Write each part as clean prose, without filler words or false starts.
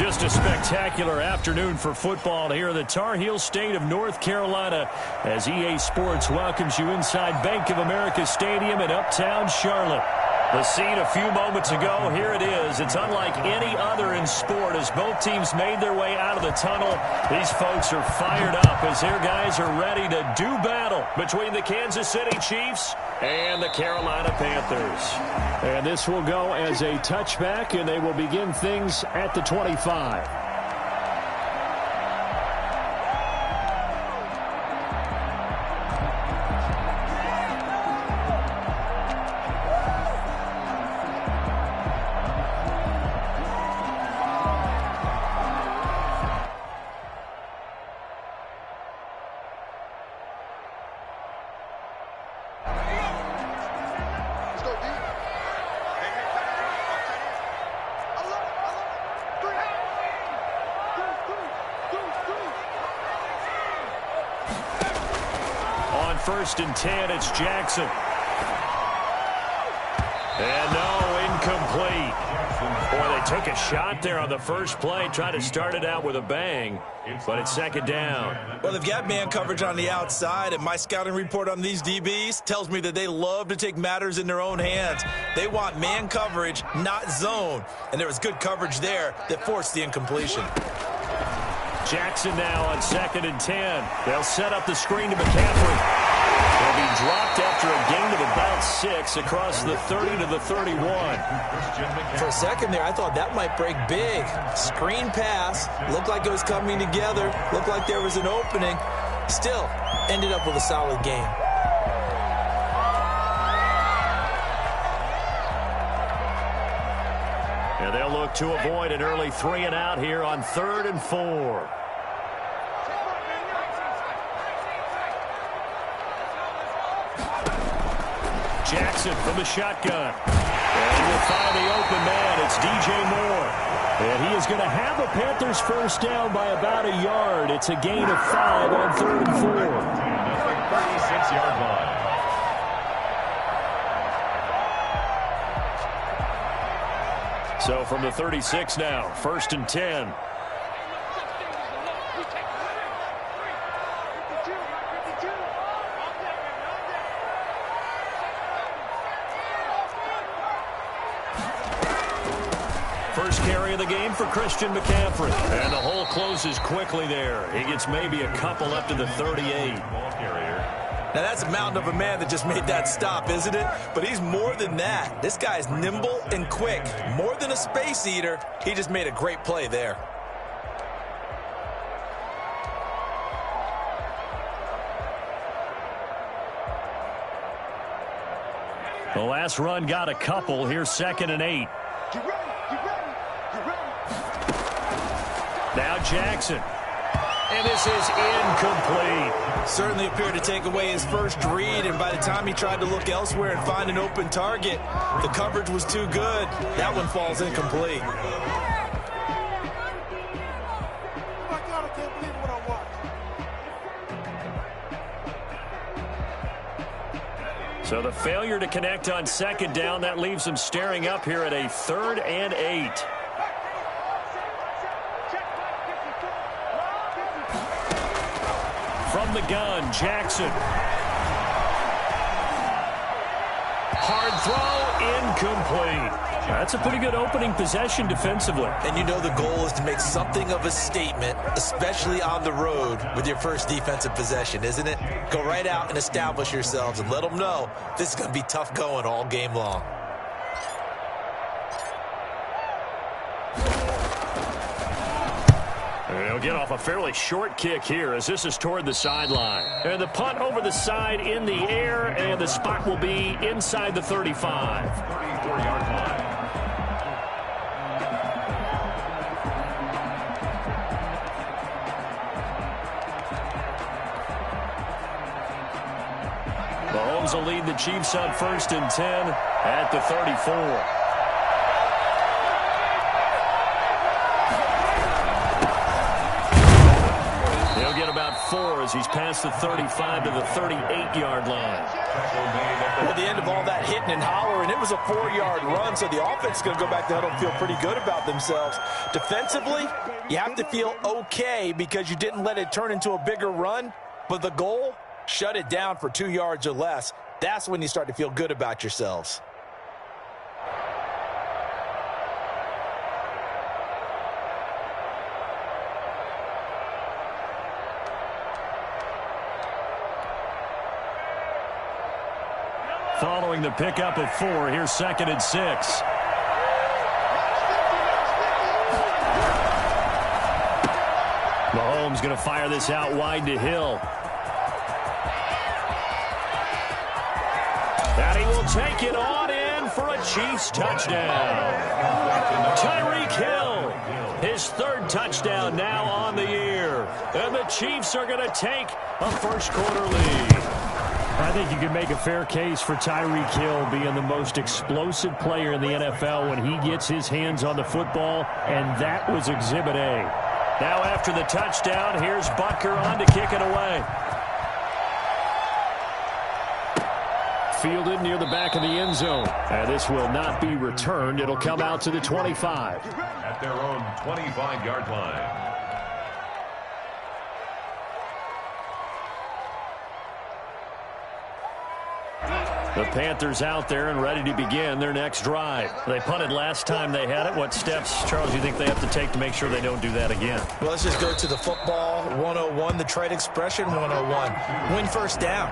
Just a spectacular afternoon for football here in the Tar Heel state of North Carolina as EA Sports welcomes you inside Bank of America Stadium in uptown Charlotte. The scene a few moments ago, here it is. It's unlike any other in sport as both teams made their way out of the tunnel. These folks are fired up as their guys are ready to do battle between the Kansas City Chiefs and the Carolina Panthers. And this will go as a touchback, and they will begin things at the 25. First and 10, it's Jackson. And no, incomplete. Boy, they took a shot there on the first play, tried to start it out with a bang, but it's second down. Well, they've got man coverage on the outside, and my scouting report on these DBs tells me that they love to take matters in their own hands. They want man coverage, not zone, and there was good coverage there that forced the incompletion. Jackson now on second and 10. They'll set up the screen to McCaffrey. He'll be dropped after a gain of about 6 across the 30 to the 31. For a second there, I thought that might break big. Screen pass. Looked like it was coming together. Looked like there was an opening. Still, ended up with a solid game. And they'll look to avoid an early 3 and out here on 3rd and 4. Jackson from the shotgun. And he will find the open man. It's DJ Moore. And he is going to have a Panthers first down by about a yard. It's a gain of 5 on 3rd and 4. 36-yard line. So from the 36 now, 1st and 10. First carry of the game for Christian McCaffrey. And the hole closes quickly there. He gets maybe a couple up to the 38. Now, that's a mountain of a man that just made that stop, isn't it? But he's more than that. This guy's nimble and quick. More than a space eater. He just made a great play there. The last run got a couple. Here's 2nd and 8. Now Jackson. And this is incomplete. Certainly appeared to take away his first read, and by the time he tried to look elsewhere and find an open target, the coverage was too good. That one falls incomplete. So the failure to connect on 2nd down, that leaves them staring up here at a 3rd and 8. From the gun, Jackson. Hard throw, incomplete. That's a pretty good opening possession defensively. And you know the goal is to make something of a statement, especially on the road with your first defensive possession, isn't it? Go right out and establish yourselves and let them know this is going to be tough going all game long. They'll get off a fairly short kick here as this is toward the sideline. And the punt over the side in the air, and the spot will be inside the 35. 34-yard line. Mahomes will lead the Chiefs on 1st and 10 at the 34. 4 as he's past the 35 to the 38-yard line. At the end of all that hitting and hollering, it was a 4-yard run, so the offense is going to go back to huddle and feel pretty good about themselves. Defensively, you have to feel okay because you didn't let it turn into a bigger run, but the goal, shut it down for 2 yards or less. That's when you start to feel good about yourselves. Following the pickup of 4, here's 2nd and 6. Mahomes going to fire this out wide to Hill. And he will take it on in for a Chiefs touchdown. Tyreek Hill, his 3rd touchdown now on the year. And the Chiefs are going to take a first-quarter lead. I think you can make a fair case for Tyreek Hill being the most explosive player in the NFL when he gets his hands on the football, and that was Exhibit A. Now after the touchdown, here's Butker on to kick it away. Fielded near the back of the end zone. And this will not be returned. It'll come out to the 25. At their own 25-yard line. The Panthers out there and ready to begin their next drive. They punted last time they had it. What steps, Charles, do you think they have to take to make sure they don't do that again? Well, let's just go to the football 101, the trade expression 101. Win first down.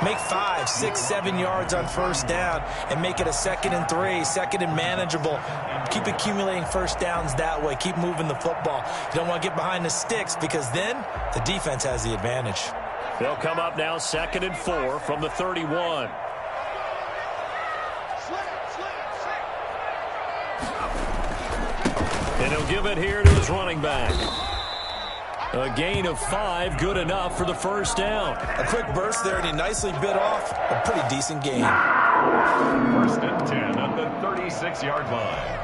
Make 5, 6, 7 yards on first down and make it a 2nd and 3, 2nd and manageable. Keep accumulating first downs that way. Keep moving the football. You don't want to get behind the sticks because then the defense has the advantage. They'll come up now 2nd and 4 from the 31. And he'll give it here to his running back. A gain of 5, good enough for the first down. A quick burst there, and he nicely bit off a pretty decent gain. 1st and 10 at the 36-yard line.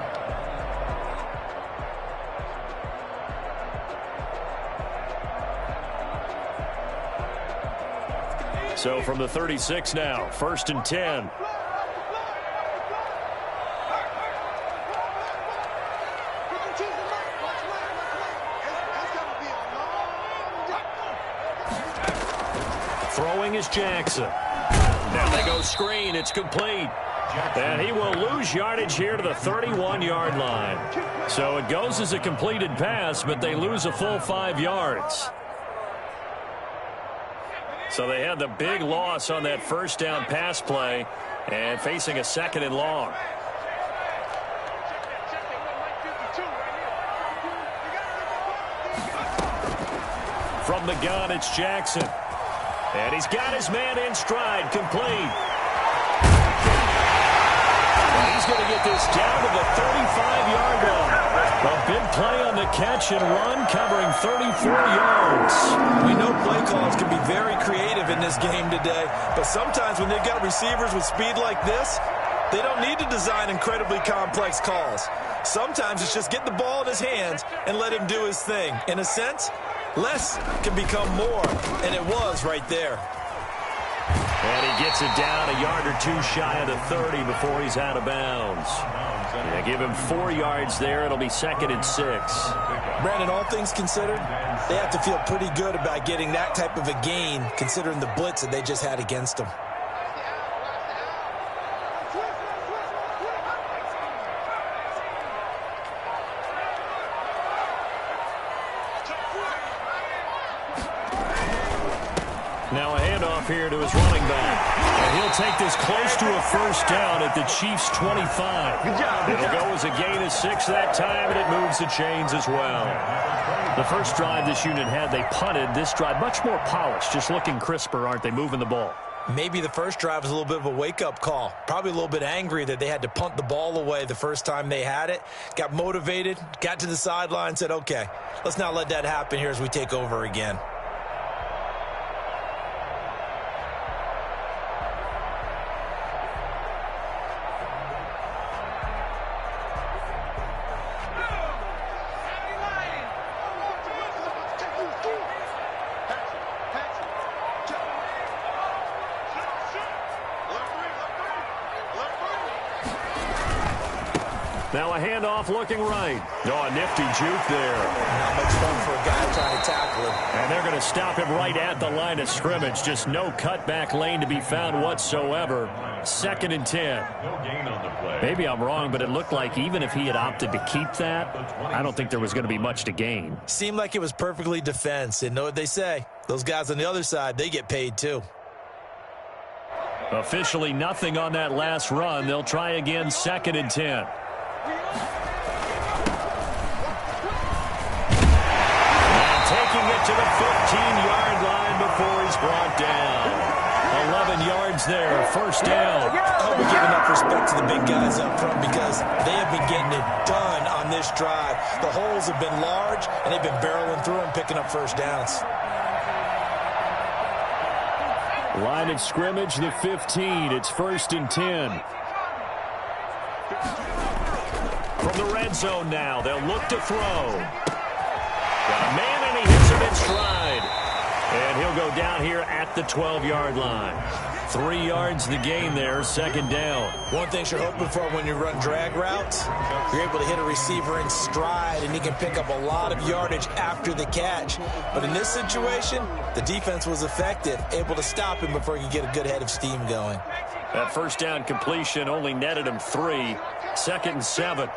So from the 36 now, 1st and 10. Throwing is Jackson. Now they go screen. It's complete. And he will lose yardage here to the 31-yard line. So it goes as a completed pass, but they lose a full 5 yards. So they had the big loss on that first down pass play and facing a 2nd and long. From the gun, it's Jackson. And he's got his man in stride, complete. And he's going to get this down to the 35-yard line. A big play on the catch and run, covering 34 yards. We know play calls can be very creative in this game today, but sometimes when they've got receivers with speed like this, they don't need to design incredibly complex calls. Sometimes it's just get the ball in his hands and let him do his thing. In a sense, less can become more, and it was right there. And he gets it down a yard or 2 shy of the 30 before he's out of bounds. Yeah, give him 4 yards there. It'll be 2nd and 6. Brandon, all things considered, they have to feel pretty good about getting that type of a gain considering the blitz that they just had against them. Now a handoff here to his running back. And he'll take this close to a first down at the Chiefs' 25. It'll go as a gain of 6 that time, and it moves the chains as well. The first drive this unit had, they punted. This drive, much more polished, just looking crisper, aren't they, moving the ball? Maybe the first drive was a little bit of a wake-up call. Probably a little bit angry that they had to punt the ball away the first time they had it. Got motivated, got to the sideline, said, okay, let's not let that happen here as we take over again. Now a handoff looking right. Oh, a nifty juke there. Not much fun for a guy trying to tackle him. And they're going to stop him right at the line of scrimmage. Just no cutback lane to be found whatsoever. 2nd and 10. No gain on the play. Maybe I'm wrong, but it looked like even if he had opted to keep that, I don't think there was going to be much to gain. Seemed like it was perfectly defense. And know what they say? Those guys on the other side, they get paid too. Officially nothing on that last run. They'll try again 2nd and 10. And taking it to the 15-yard line before he's brought down. 11 yards there, 1st down. I hope we're giving enough respect to the big guys up front because they have been getting it done on this drive. The holes have been large, and they've been barreling through them, picking up 1st downs. Line of scrimmage, the 15. It's 1st and 10. From the red zone now, they'll look to throw. Got a man, and he hits him in stride. And he'll go down here at the 12-yard line. 3 yards the gain there, 2nd down. One thing you're hoping for when you run drag routes, you're able to hit a receiver in stride, and he can pick up a lot of yardage after the catch. But in this situation, the defense was effective, able to stop him before he could get a good head of steam going. That 1st down completion only netted him 3. 2nd and 7.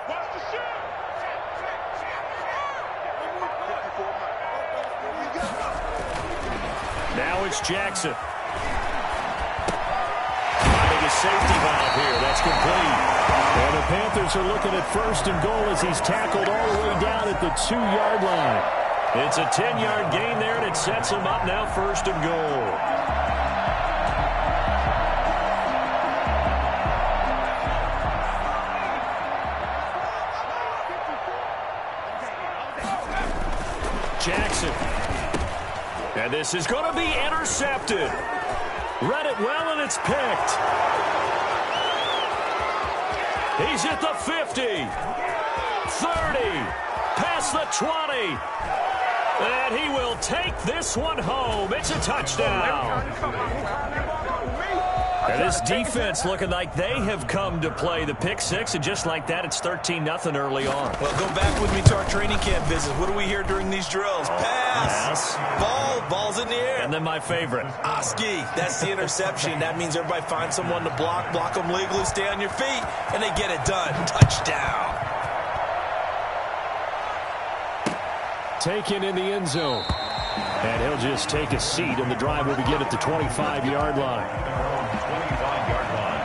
Now it's Jackson. Finding a safety valve here. That's complete. And the Panthers are looking at 1st and goal as he's tackled all the way down at the 2-yard line. It's a 10-yard gain there, and it sets him up now 1st and goal. Jackson. And this is going to be intercepted. Read it well, and it's picked. He's at the 50. 30. Past the 20. And he will take this one home. It's a touchdown. And this defense looking like they have come to play the pick 6, and just like that, it's 13-0 early on. Well, go back with me to our training camp visit. What do we hear during these drills? Pass. Ball's in the air. And then my favorite. Oski, that's the interception. That means everybody finds someone to block them legally, stay on your feet, and they get it done. Touchdown. Taken in the end zone. And he'll just take a seat, and the drive will begin at the 25-yard line. 25-yard line.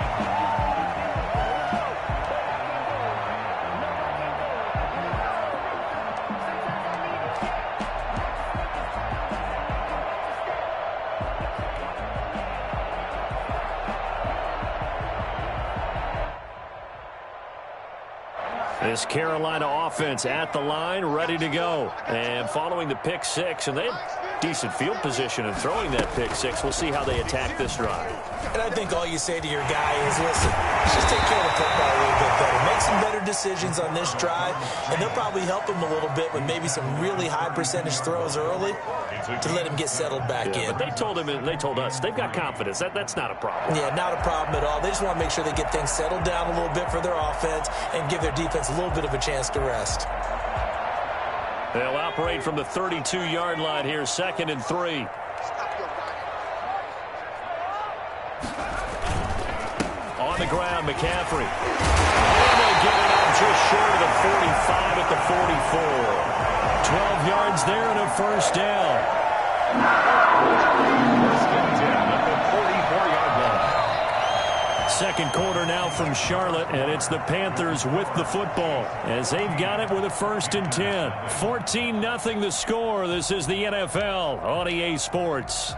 This Carolina offense at the line, ready to go. And following the pick 6, and they had decent field position in throwing that pick 6. We'll see how they attack this drive. And I think all you say to your guy is, listen, just take care of the football a little bit better. Make some better decisions on this drive, and they'll probably help him a little bit with maybe some really high percentage throws early to let him get settled back in. But they told him, and they told us, they've got confidence. That's not a problem. Yeah, not a problem at all. They just want to make sure they get things settled down a little bit for their offense and give their defense a little bit of a chance to rest. They'll operate from the 32-yard line here, 2nd and 3. On the ground, McCaffrey. And they get it up just short of the 45 at the 44. 12 yards there and a 1st down. 1st and 10 at the 44-yard line. 2nd quarter now from Charlotte, and it's the Panthers with the football as they've got it with a 1st and 10. 14-0 the score. This is the NFL on EA Sports.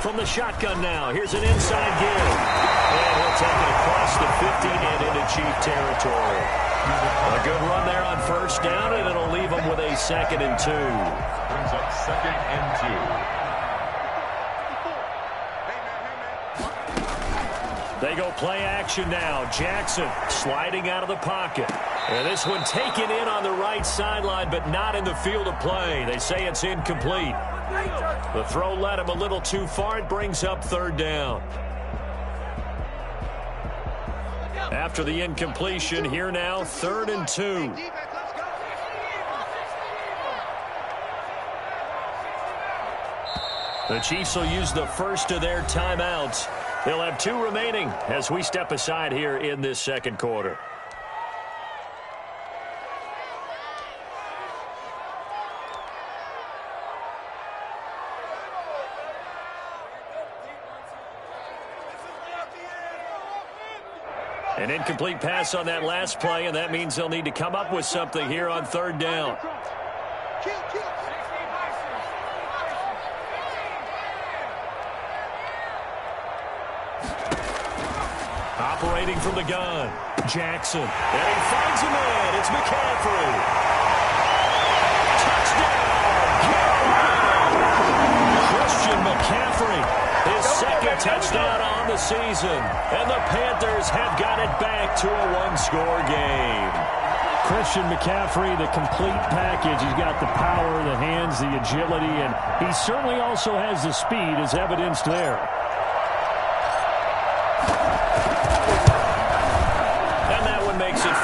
From the shotgun now, here's an inside give. And he'll take it across the 50 and into Chief territory. A good run there on 1st down, and it'll leave them with a 2nd and 2. Brings up 2nd and 2. They They go play action now. Jackson sliding out of the pocket. And this one taken in on the right sideline, but not in the field of play. They say it's incomplete. The throw led him a little too far. It brings up third down. After the incompletion, here now, 3rd and 2. The Chiefs will use the first of their timeouts. They'll have 2 remaining as we step aside here in this second quarter. An incomplete pass on that last play, and that means they'll need to come up with something here on 3rd down. Operating from the gun, Jackson. And he finds a man. It's McCaffrey. Touchdown, Carolina! Christian McCaffrey, his second touchdown on the season. And the Panthers have got it back to a one-score game. Christian McCaffrey, the complete package. He's got the power, the hands, the agility, and he certainly also has the speed as evidenced there. Makes it 14-7.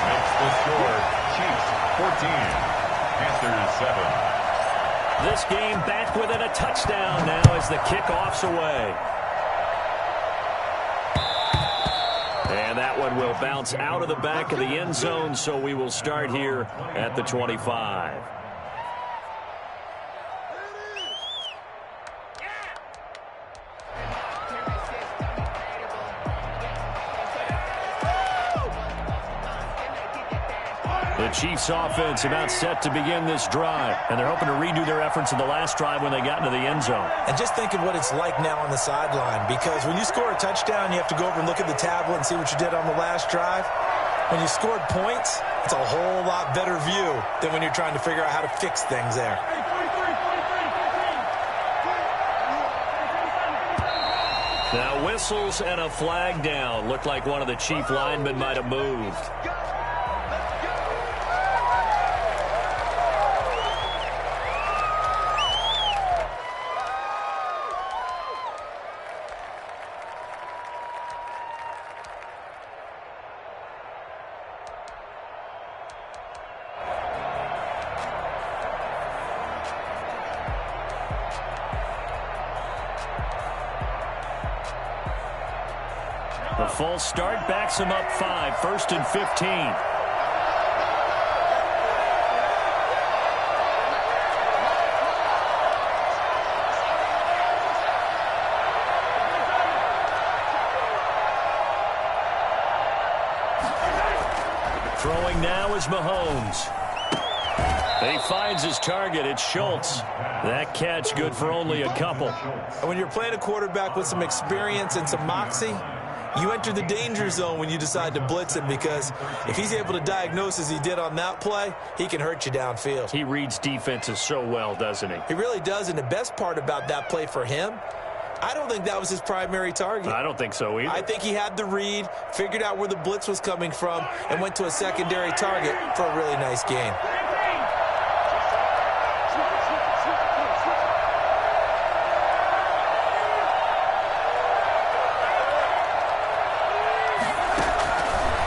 That's the score. Chiefs 14, Panthers 7. This game back within a touchdown now as the kickoff's away. And that one will bounce out of the back of the end zone, so we will start here at the 25. The Chiefs offense about set to begin this drive, and they're hoping to redo their efforts in the last drive when they got into the end zone. And just think of what it's like now on the sideline, because when you score a touchdown, you have to go over and look at the tablet and see what you did on the last drive. When you scored points, it's a whole lot better view than when you're trying to figure out how to fix things there. Now whistles and a flag down. Looked like one of the Chief linemen might have moved. The false start backs him up 5, 1st and 15. Throwing now is Mahomes. He finds his target. It's Schultz. That catch good for only a couple. And when you're playing a quarterback with some experience and some moxie, you enter the danger zone when you decide to blitz him, because if he's able to diagnose as he did on that play, he can hurt you downfield. He reads defenses so well, doesn't he? He really does, and the best part about that play for him, I don't think that was his primary target. I don't think so either. I think he had the read, figured out where the blitz was coming from, and went to a secondary target for a really nice gain.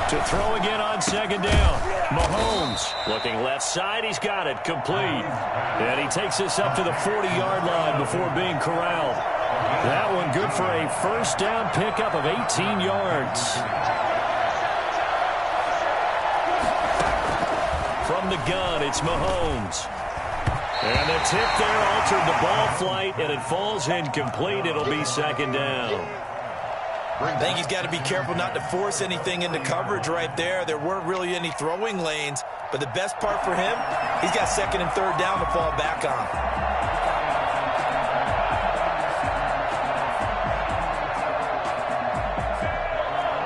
To throw again on 2nd down. Mahomes looking left side. He's got it complete. And he takes this up to the 40-yard line before being corralled. That one good for a 1st down pickup of 18 yards. From the gun, it's Mahomes. And the tip there altered the ball flight, and it falls incomplete. It'll be 2nd down. I think he's got to be careful not to force anything into coverage right there. There weren't really any throwing lanes, but the best part for him, he's got 2nd and 3rd down to fall back on.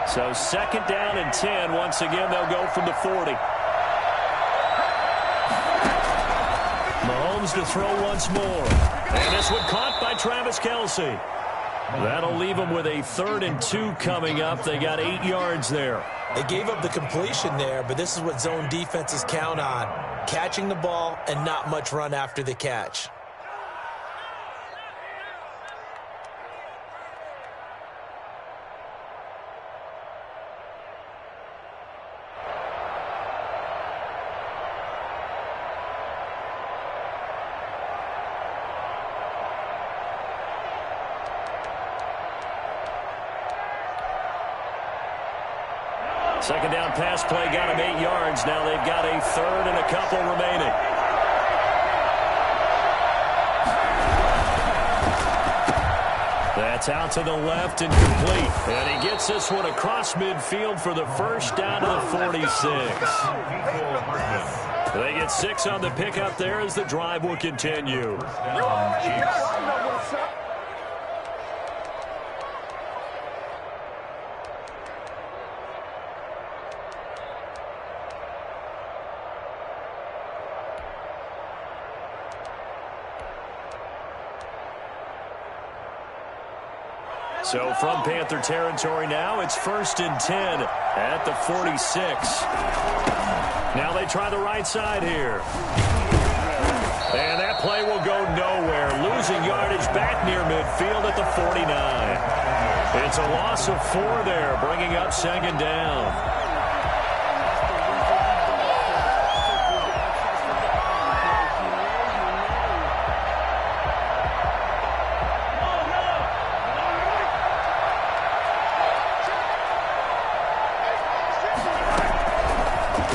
So 2nd down and 10. Once again, they'll go from the 40. Mahomes to throw once more. And this one caught by Travis Kelce. That'll leave them with a 3rd and 2 coming up. They got 8 yards there. They gave up the completion there, but this is what zone defenses count on. Catching the ball and not much run after the catch. Second down pass play got him 8 yards. Now they've got a 3rd and a couple remaining. That's out to the left and complete. And he gets this one across midfield for the first down to the 46. They get 6 on the pickup there as the drive will continue. So from Panther territory now, it's 1st and 10 at the 46. Now they try the right side here. And that play will go nowhere. Losing yardage back near midfield at the 49. It's a loss of 4 there, bringing up 2nd down.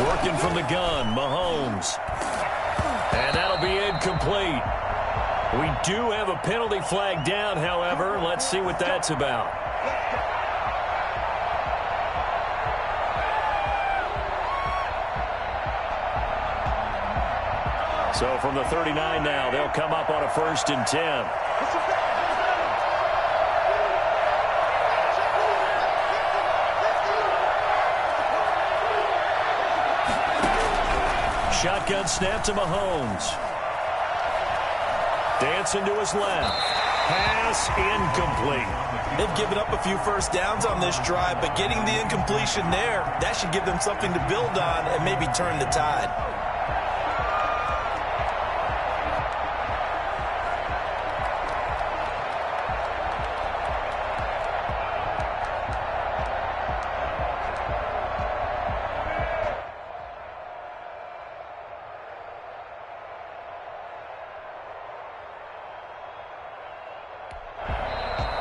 Working from the gun, Mahomes. And that'll be incomplete. We do have a penalty flag down, however. Let's see what that's about. So from the 39 now, they'll come up on a 1st and 10. Shotgun snap to Mahomes. Dancing to his left. Pass incomplete. They've given up a few first downs on this drive, but getting the incompletion there, that should give them something to build on and maybe turn the tide.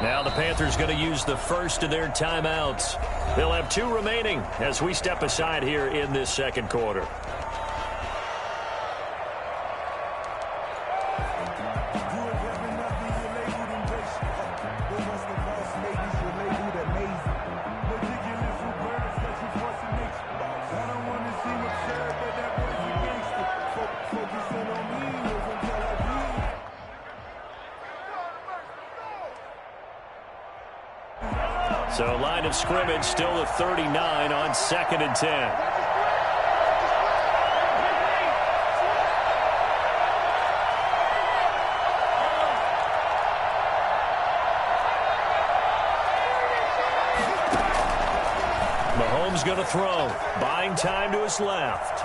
Now the Panthers going to use the first of their timeouts. They'll have 2 remaining as we step aside here in this 2nd quarter. So line of scrimmage still the 39 on 2nd and 10. Mahomes going to throw. Buying time to his left.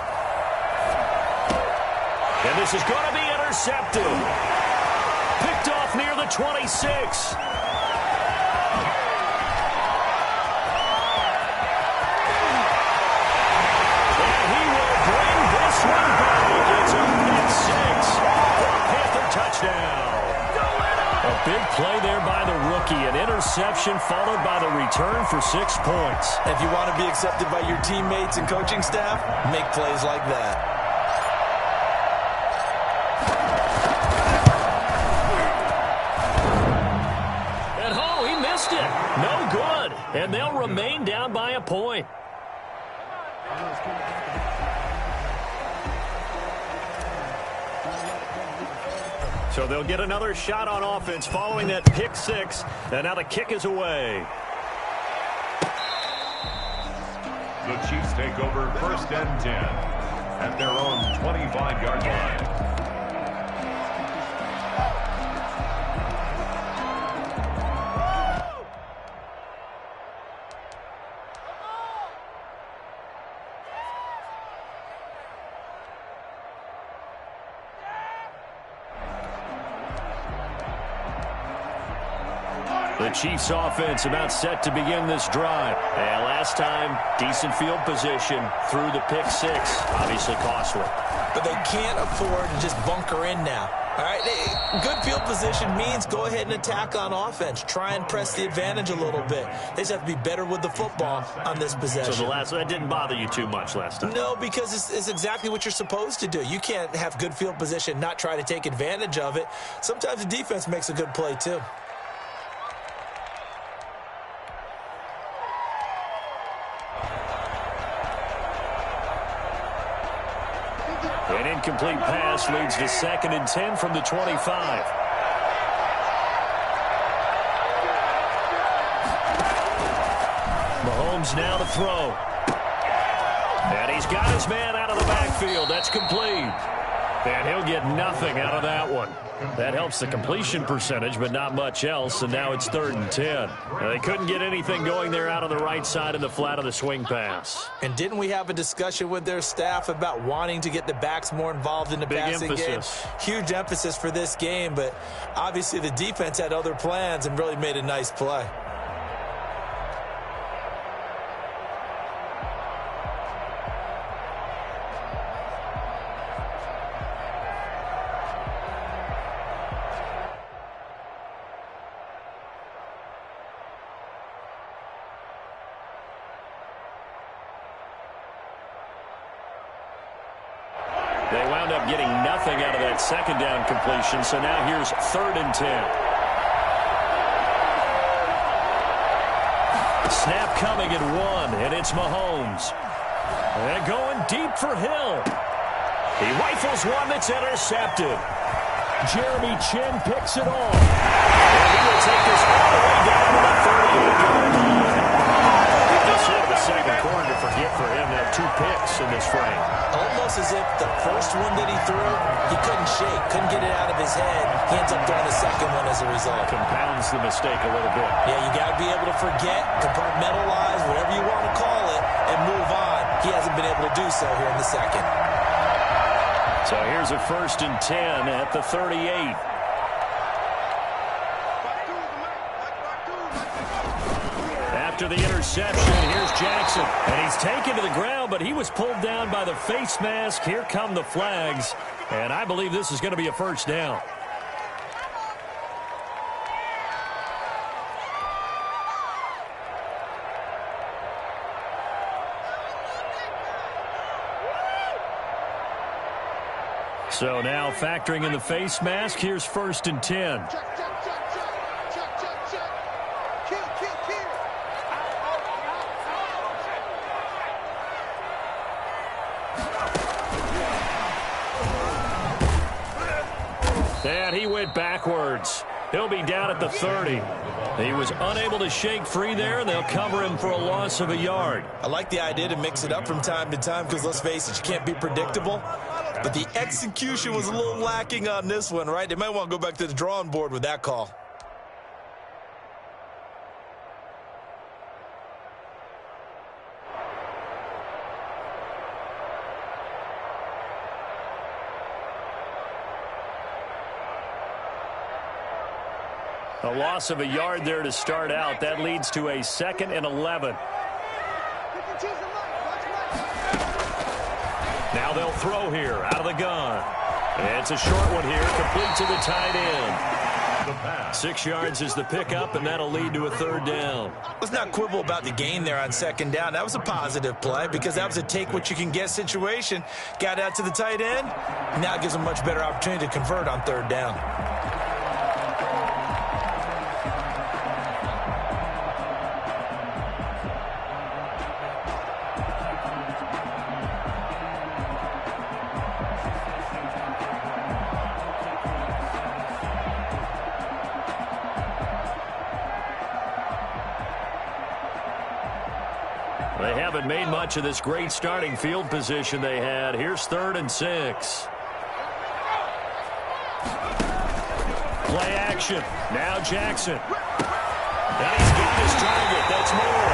And this is going to be intercepted. Picked off near the 26. A big play there by the rookie. An interception followed by the return for 6 points. If you want to be accepted by your teammates and coaching staff, make plays like that. And oh, he missed it. No good. And they'll remain down by a point. So they'll get another shot on offense following that pick 6. And now the kick is away. The Chiefs take over 1st and 10 at their own 25-yard line. The Chiefs offense about set to begin this drive. And last time, decent field position through the pick six. Obviously costly. But they can't afford to just bunker in now. All right, good field position means go ahead and attack on offense. Try and press the advantage a little bit. They just have to be better with the football on this possession. So that didn't bother you too much last time? No, because it's exactly what you're supposed to do. You can't have good field position, not try to take advantage of it. Sometimes the defense makes a good play too. An incomplete pass leads to 2nd and 10 from the 25. Mahomes now to throw. And he's got his man out of the backfield. That's complete. And he'll get nothing out of that one. That helps the completion percentage, but not much else, and now it's 3rd and 10. Now, they couldn't get anything going there out on the right side in the flat of the swing pass. And didn't we have a discussion with their staff about wanting to get the backs more involved in the passing game? Huge emphasis for this game, but obviously the defense had other plans and really made a nice play. They wound up getting nothing out of that 2nd down completion, so now here's 3rd and 10. Snap coming at 1, and it's Mahomes. And going deep for Hill. He rifles one that's intercepted. Jeremy Chin picks it off. And he will take this all the way down to the 38-yard line. Just hit the second quarter to forget for him to have 2 picks in this frame. Almost as if the first one that he threw, he couldn't shake, couldn't get it out of his head. He ends up throwing the second one as a result. Compounds the mistake a little bit. Yeah, you got to be able to forget, compartmentalize, whatever you want to call it, and move on. He hasn't been able to do so here in the second. So here's a 1st and 10 at the 38. After the interception, here's Jackson. And he's taken to the ground, but he was pulled down by the face mask. Here come the flags. And I believe this is going to be a 1st down. So now factoring in the face mask, here's 1st and 10. And he went backwards. He'll be down at the 30. He was unable to shake free there, and they'll cover him for a loss of a yard. I like the idea to mix it up from time to time because, let's face it, you can't be predictable. But the execution was a little lacking on this one, right? They might want to go back to the drawing board with that call. A loss of a yard there to start out. That leads to a 2nd and 11. Now they'll throw here out of the gun. It's a short one here, complete to the tight end. 6 yards is the pickup, and that'll lead to a 3rd down. Let's not quibble about the gain there on 2nd down. That was a positive play because that was a take-what-you-can-get situation. Got out to the tight end. Now it gives them a much better opportunity to convert on 3rd down. They haven't made much of this great starting field position they had. Here's 3rd and 6. Play action. Now Jackson. And he's got his target. That's more.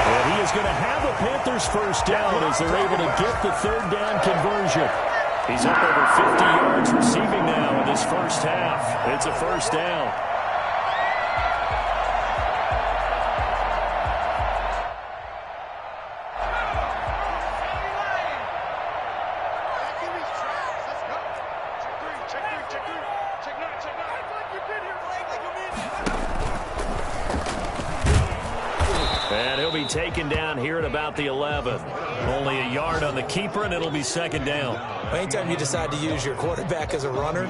And he is going to have the Panthers 1st down as they're able to get the 3rd down conversion. He's up over 50 yards receiving now in this first half. It's a 1st down. And he'll be taken down here at about the 11. Only a yard on the keeper, and it'll be second down. Anytime you decide to use your quarterback as a runner,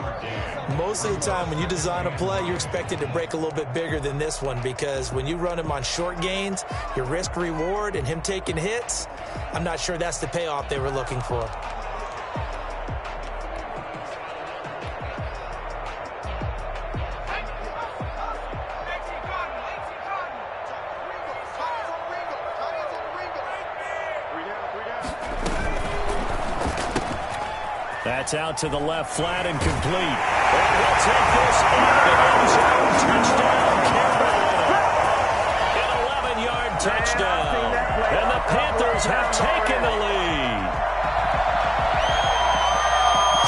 most of the time when you design a play, you're expected to break a little bit bigger than this one, because when you run him on short gains, your risk-reward and him taking hits, I'm not sure that's the payoff they were looking for. That's out to the left, flat and complete. And we'll take this into the end zone. Touchdown, Carolina. An 11-yard touchdown. And the Panthers have taken the lead.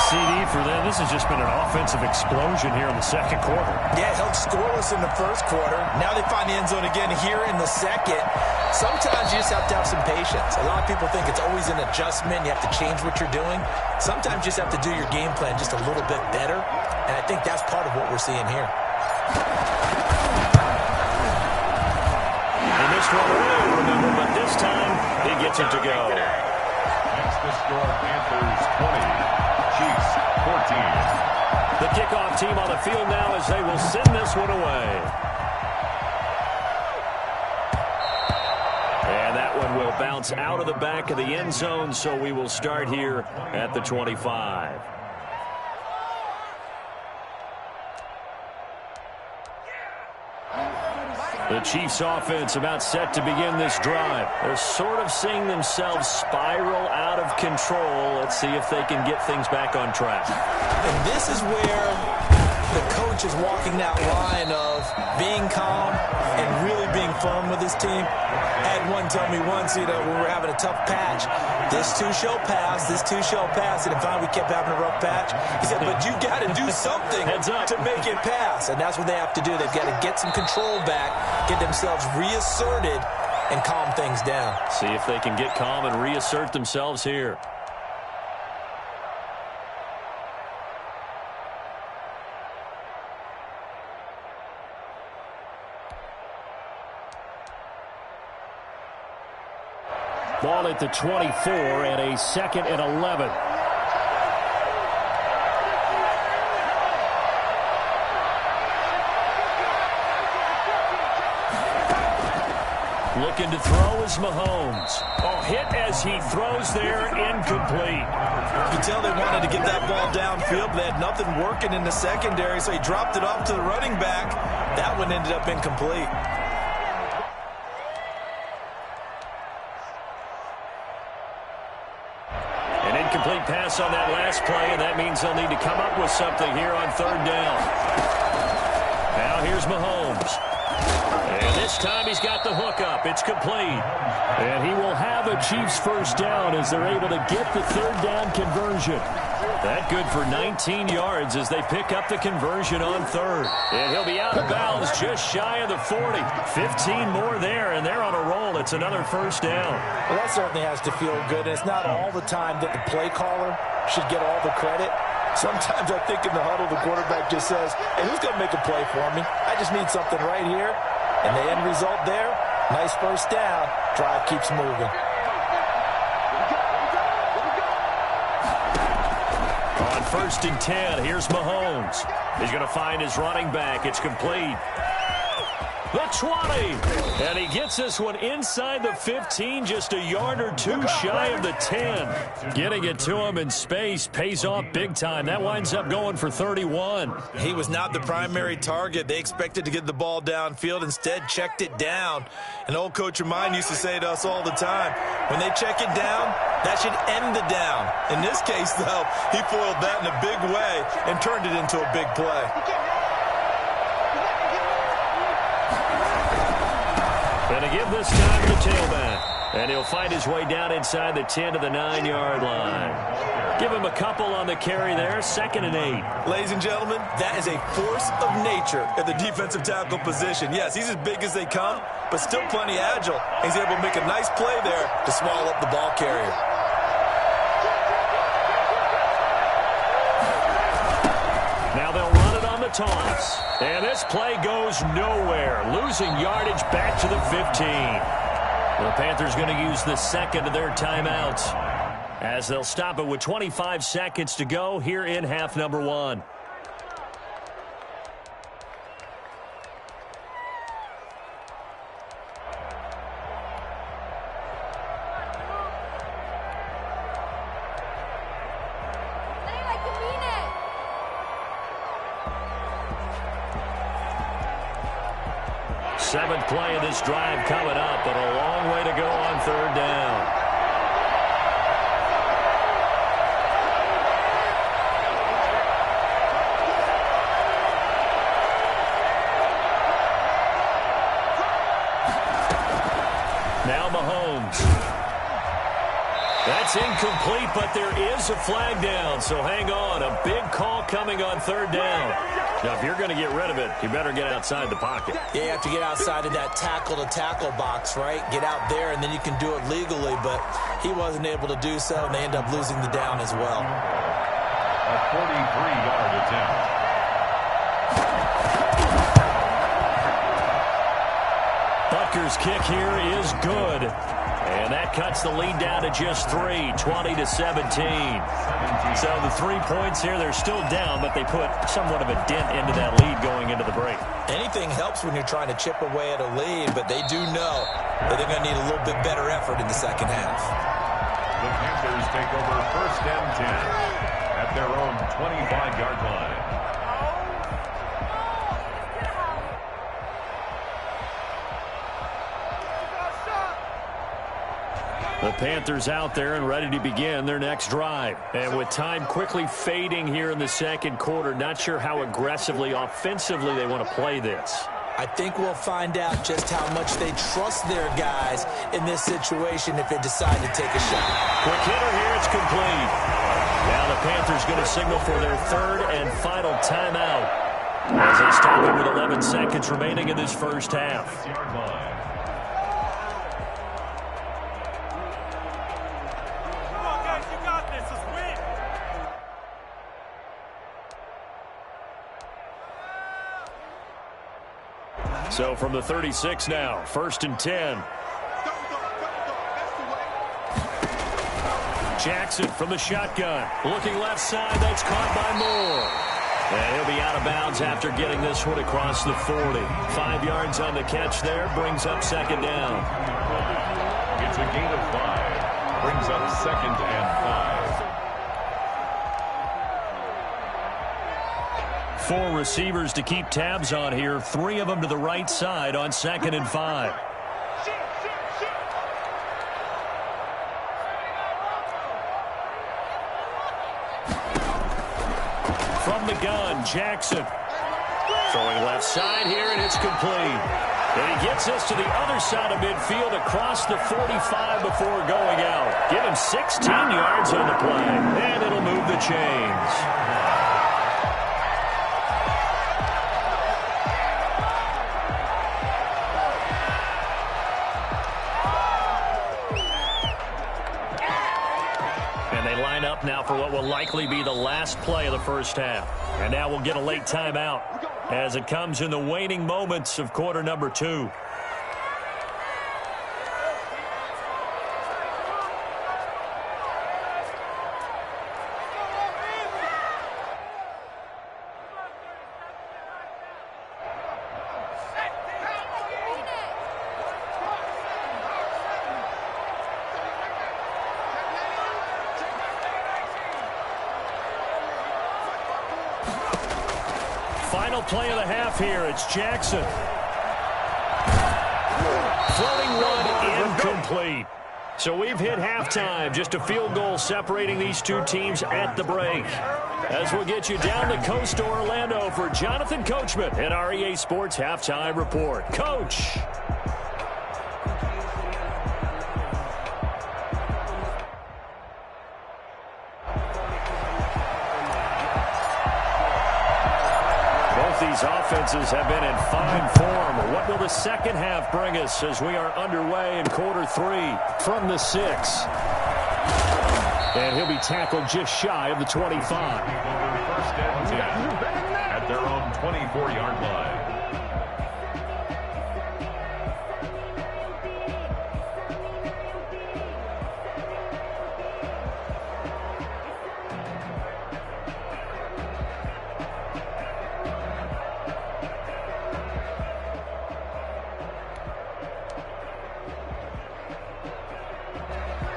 CD for them. This has just been an offensive explosion here in the second quarter. Yeah, held scoreless in the first quarter. Now they find the end zone again here in the second. Sometimes you just have to have some patience. A lot of people think it's always an adjustment. You have to change what you're doing. Sometimes you just have to do your game plan just a little bit better. And I think that's part of what we're seeing here. He missed one earlier, remember, but this time he gets it to go. That's the score. Panthers 20. Chiefs 14. The kickoff team on the field now as they will send this one away. And that one will bounce out of the back of the end zone, so we will start here at the 25. The Chiefs offense about set to begin this drive. They're sort of seeing themselves spiral out of control. Let's see if they can get things back on track. And this is where the coach is walking that line of being calm and really being firm with his team. I had one tell me once, when we were having a tough patch, this too shall pass, this too shall pass. And finally we kept having a rough patch. He said, but you got to do something to make it pass. And that's what they have to do. They've got to get some control back, get themselves reasserted, and calm things down. See if they can get calm and reassert themselves here. Ball at the 24 and a 2nd and 11. Looking to throw is Mahomes. Oh, hit as he throws there, incomplete. You can tell they wanted to get that ball downfield. They had nothing working in the secondary, so he dropped it off to the running back. That one ended up incomplete. An incomplete pass on that last play, and that means they'll need to come up with something here on third down. Now here's Mahomes. And this time he's got the hook up. It's complete. And he will have a Chiefs first down as they're able to get the third down conversion. That good for 19 yards as they pick up the conversion on third. And he'll be out of bounds just shy of the 40. 15 more there, and they're on a roll. It's another first down. Well, that certainly has to feel good. And it's not all the time that the play caller should get all the credit. Sometimes I think in the huddle, the quarterback just says, hey, who's going to make a play for me? I just need something right here. And the end result there, nice first down. Drive keeps moving. On 1st and 10, here's Mahomes. He's going to find his running back. It's complete. The 20. And he gets this one inside the 15, just a yard or two shy of the 10. Getting it to him in space pays off big time. That winds up going for 31. He was not the primary target. They expected to get the ball downfield. Instead, checked it down. An old coach of mine used to say to us all the time, when they check it down, that should end the down. In this case, though, he foiled that in a big way and turned it into a big play. Going to give this time to the tailback. And he'll find his way down inside the 10 to the 9-yard line. Give him a couple on the carry there. 2nd and 8. Ladies and gentlemen, that is a force of nature at the defensive tackle position. Yes, he's as big as they come, but still plenty agile. He's able to make a nice play there to swallow up the ball carrier. toss. And this play goes nowhere. Losing yardage back to the 15. The Panthers going to use the second of their timeouts as they'll stop it with 25 seconds to go here in half number 1. Seventh play of this drive coming up, but a long way to go on third down. Now Mahomes. That's incomplete, but there is a flag down, so hang on. A big call coming on third down. Now, if you're going to get rid of it, you better get outside the pocket. Yeah, you have to get outside of that tackle-to-tackle box, right? Get out there, and then you can do it legally, but he wasn't able to do so, and they end up losing the down as well. A 43-yard attempt. Butker's kick here is good. And that cuts the lead down to just 3, 20-17. So the 3 points here, they're still down, but they put somewhat of a dent into that lead going into the break. Anything helps when you're trying to chip away at a lead, but they do know that they're going to need a little bit better effort in the second half. The Panthers take over first and 10 at their own 25-yard line. The Panthers out there and ready to begin their next drive. And with time quickly fading here in the second quarter, not sure how aggressively, offensively they want to play this. I think we'll find out just how much they trust their guys in this situation if they decide to take a shot. Quick hitter here, it's complete. Now the Panthers going to signal for their third and final timeout as they stop it with 11 seconds remaining in this first half. So from the 36 now, first and 10. Jackson from the shotgun. Looking left side, that's caught by Moore. And he'll be out of bounds after getting this one across the 40. 5 yards on the catch there, brings up second down. It's a gain of 5. Brings up second and 5. 4 receivers to keep tabs on here. 3 of them to the right side on second and 5. From the gun, Jackson. Throwing left side here, and it's complete. And he gets us to the other side of midfield across the 45 before going out. Give him 16 yards on the play, and it'll move the chains. Now for what will likely be the last play of the first half. And now we'll get a late timeout as it comes in the waning moments of quarter number 2. Final play of the half here. It's Jackson. Floating one, incomplete. So we've hit halftime. Just a field goal separating these two teams at the break. As we'll get you down the coast to Orlando for Jonathan Coachman at our EA Sports Halftime Report. Coach. These offenses have been in fine form. What will the second half bring us as we are underway in quarter 3 from the 6? And he'll be tackled just shy of the 25. First and 10 at their own 24-yard line.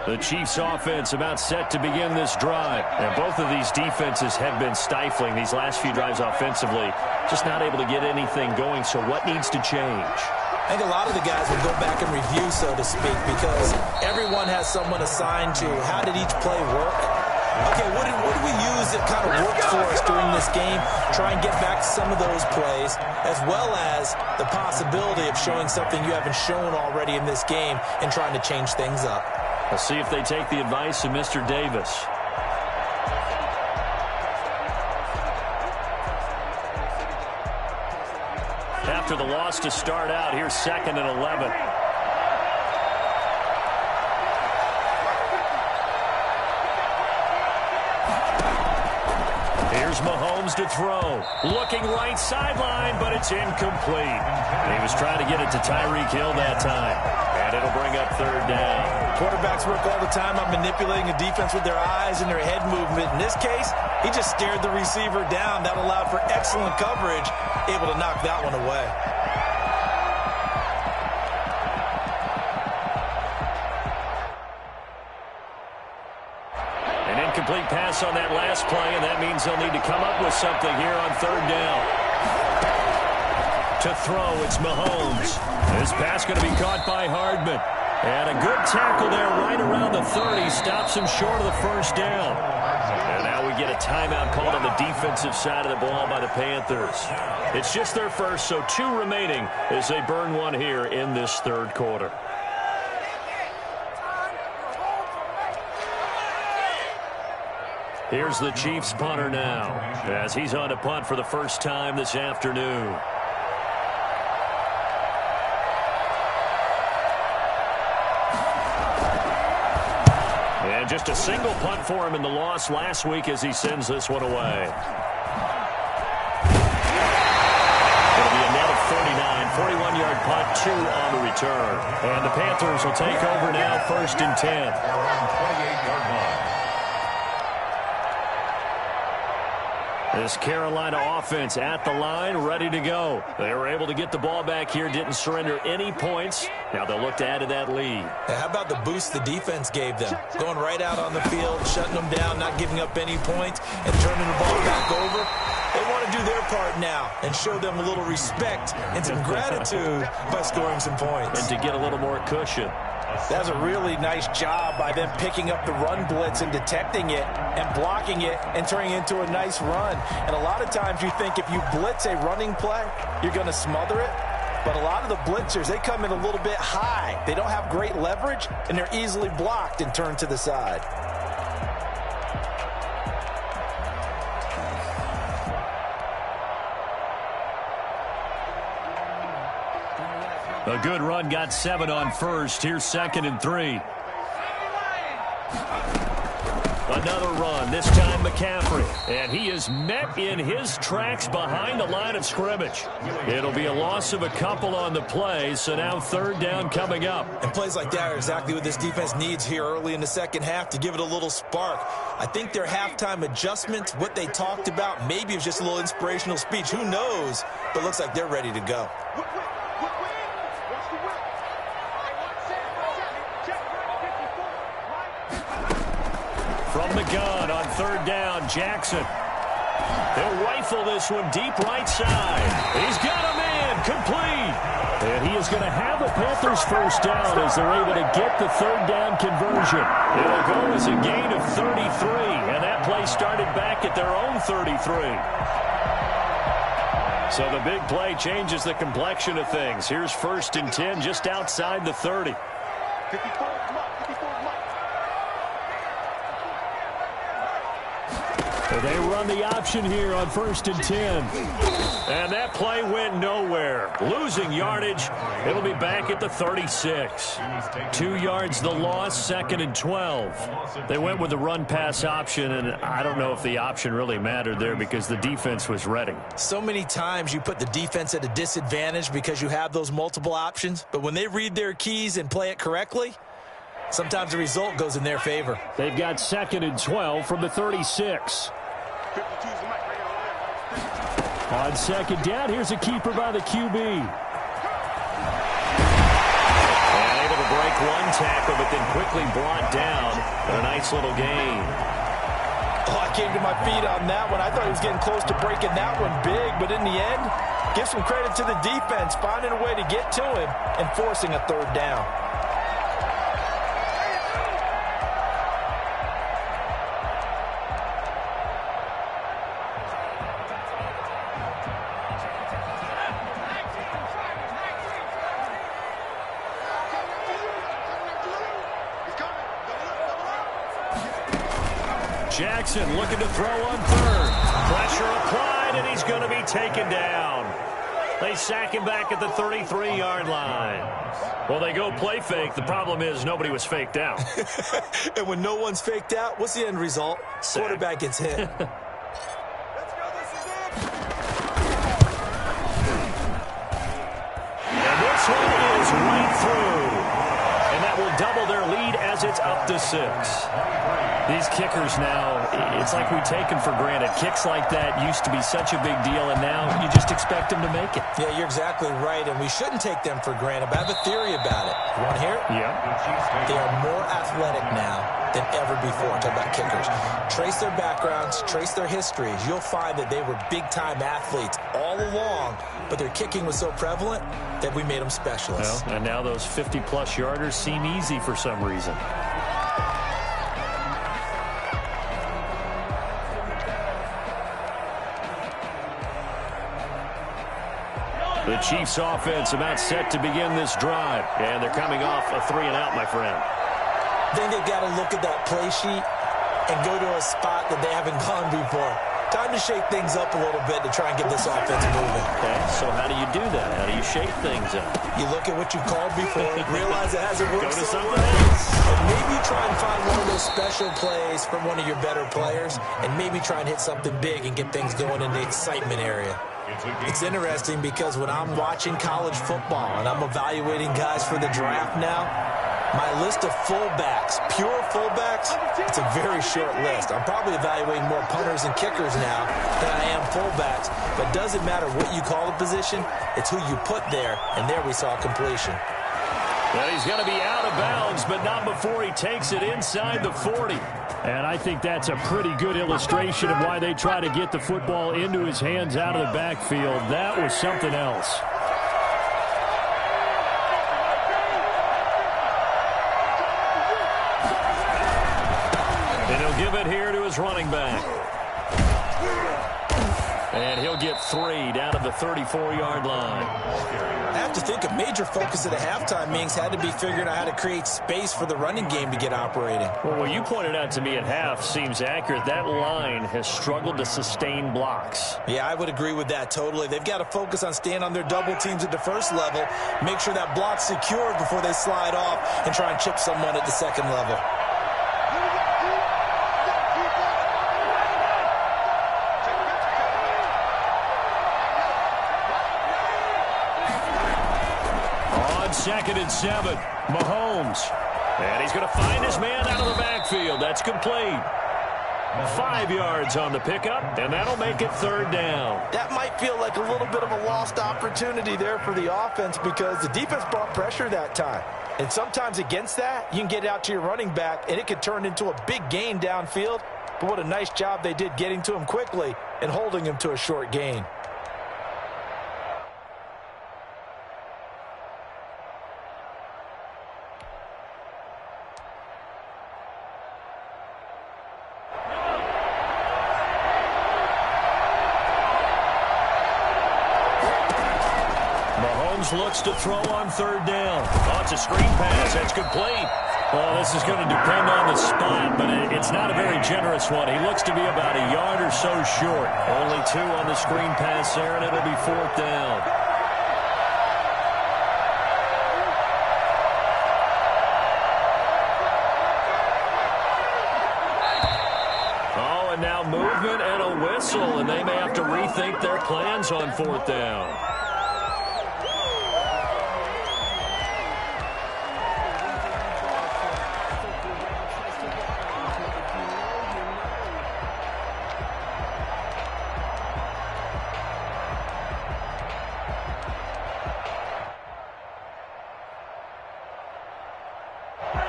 The Chiefs offense about set to begin this drive. And both of these defenses have been stifling these last few drives offensively. Just not able to get anything going. So what needs to change? I think a lot of the guys will go back and review, so to speak, because everyone has someone assigned to how did each play work. Okay, what did we use that kind of worked for us during this game? Try and get back to some of those plays, as well as the possibility of showing something you haven't shown already in this game and trying to change things up. Let's see if they take the advice of Mr. Davis. After the loss to start out, here's 2nd and 11. Here's Mahomes to throw. Looking right sideline, but it's incomplete. He was trying to get it to Tyreek Hill that time. And it'll bring up 3rd down. Quarterbacks work all the time on manipulating a defense with their eyes and their head movement. In this case, he just stared the receiver down. That allowed for excellent coverage, able to knock that one away. An incomplete pass on that last play, and that means they'll need to come up with something here on 3rd down. To throw, it's Mahomes. This pass going to be caught by Hardman. And a good tackle there right around the 30. Stops him short of the 1st down. And now we get a timeout called on the defensive side of the ball by the Panthers. It's just their first, so 2 remaining as they burn one here in this 3rd quarter. Here's the Chiefs punter now, as he's on to punt for the first time this afternoon. And just a single punt for him in the loss last week as he sends this one away. It'll be a net of 39, 41-yard punt, 2 on the return. And the Panthers will take over now, 1st and 10. 28-yard line. This Carolina offense at the line, ready to go. They were able to get the ball back here, didn't surrender any points. Now they'll look to add to that lead. How about the boost the defense gave them? Going right out on the field, shutting them down, not giving up any points, and turning the ball back over. They want to do their part now and show them a little respect and some gratitude by scoring some points. And to get a little more cushion. That was a really nice job by them picking up the run blitz and detecting it and blocking it and turning it into a nice run. And a lot of times you think if you blitz a running play, you're going to smother it. But a lot of the blitzers, they come in a little bit high. They don't have great leverage, and they're easily blocked and turned to the side. A good run, got 7 on 1st. Here's 2nd and 3. Another run, this time McCaffrey. And he is met in his tracks behind the line of scrimmage. It'll be a loss of a couple on the play, so now 3rd down coming up. And plays like that are exactly what this defense needs here early in the 2nd half to give it a little spark. I think their halftime adjustment, what they talked about, maybe it was just a little inspirational speech. Who knows? But looks like they're ready to go. From the gun on 3rd down, Jackson. They'll rifle this one deep right side. He's got a man, complete. And he is going to have a Panthers 1st down as they're able to get the 3rd down conversion. It'll go as a gain of 33, and that play started back at their own 33. So the big play changes the complexion of things. Here's 1st and 10 just outside the 30. They run the option here on 1st and 10. And that play went nowhere. Losing yardage. It'll be back at the 36. 2 yards the loss, 2nd and 12. They went with the run-pass option, and I don't know if the option really mattered there because the defense was ready. So many times you put the defense at a disadvantage because you have those multiple options, but when they read their keys and play it correctly, sometimes the result goes in their favor. They've got 2nd and 12 from the 36. On 2nd down, here's a keeper by the QB. And able to break one tackle, but then quickly brought down. A nice little gain. Oh, I came to my feet on that one. I thought he was getting close to breaking that one big, but in the end, give some credit to the defense, finding a way to get to him and forcing a 3rd down. Jackson looking to throw on 3rd. Pressure applied, and he's going to be taken down. They sack him back at the 33-yard line. Well, they go play fake. The problem is nobody was faked out. And when no one's faked out, what's the end result? Sack. Quarterback gets hit. And this one is right through. And that will double their lead as it's up to 6. These kickers now, it's like we take them for granted. Kicks like that used to be such a big deal, and now you just expect them to make it. Yeah, you're exactly right, and we shouldn't take them for granted, but I have a theory about it. You want to hear it? Yeah. They are more athletic now than ever before. Talk about kickers. Trace their backgrounds, trace their histories. You'll find that they were big-time athletes all along, but their kicking was so prevalent that we made them specialists. Well, and now those 50-plus yarders seem easy for some reason. The Chiefs offense about set to begin this drive. And they're coming off a 3-and-out, my friend. I think they've got to look at that play sheet and go to a spot that they haven't gone before. Time to shake things up a little bit to try and get this offense moving. Okay, so how do you do that? How do you shake things up? You look at what you called before, realize it hasn't worked Go to so something well. else. And maybe try and find one of those special plays from one of your better players, and maybe try and hit something big and get things going in the excitement area. It's interesting because when I'm watching college football and I'm evaluating guys for the draft now, my list of fullbacks, pure fullbacks, it's a very short list. I'm probably evaluating more punters and kickers now than I am fullbacks, but it doesn't matter what you call the position, it's who you put there, and there we saw completion. Well, he's going to be out of bounds, but not before he takes it inside the 40. And I think that's a pretty good illustration of why they try to get the football into his hands out of the backfield. That was something else. And he'll give it here to his running back. And he'll get 3 down to the 34-yard line. I have to think a major focus at the halftime meetings had to be figuring out how to create space for the running game to get operating. Well, what you pointed out to me at half seems accurate. That line has struggled to sustain blocks. Yeah, I would agree with that totally. They've got to focus on staying on their double teams at the first level, make sure that block's secured before they slide off and try and chip someone at the second level. On 2nd and 7, Mahomes. And he's going to find his man out of the backfield. That's complete. 5 yards on the pickup, and that'll make it 3rd down. That might feel like a little bit of a lost opportunity there for the offense because the defense brought pressure that time. And sometimes against that, you can get it out to your running back, and it could turn into a big gain downfield. But what a nice job they did getting to him quickly and holding him to a short gain. Looks to throw on 3rd down. Oh, it's a screen pass. That's complete. Well, this is going to depend on the spot, but it's not a very generous one. He looks to be about a yard or so short. Only 2 on the screen pass there, and it'll be 4th down. Oh, and now movement and a whistle, and they may have to rethink their plans on 4th down.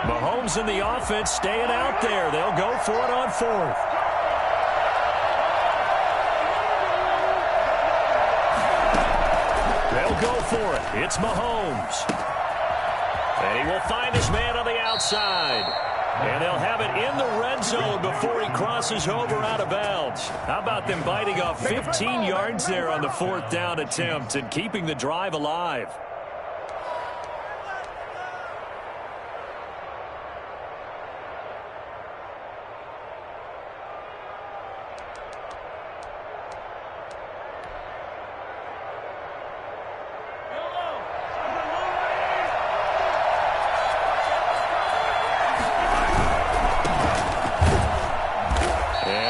Mahomes and the offense staying out there. They'll go for it on 4th. They'll go for it. It's Mahomes. And he will find his man on the outside. And they'll have it in the red zone before he crosses over out of bounds. How about them biting off 15 yards there on the 4th down attempt and keeping the drive alive?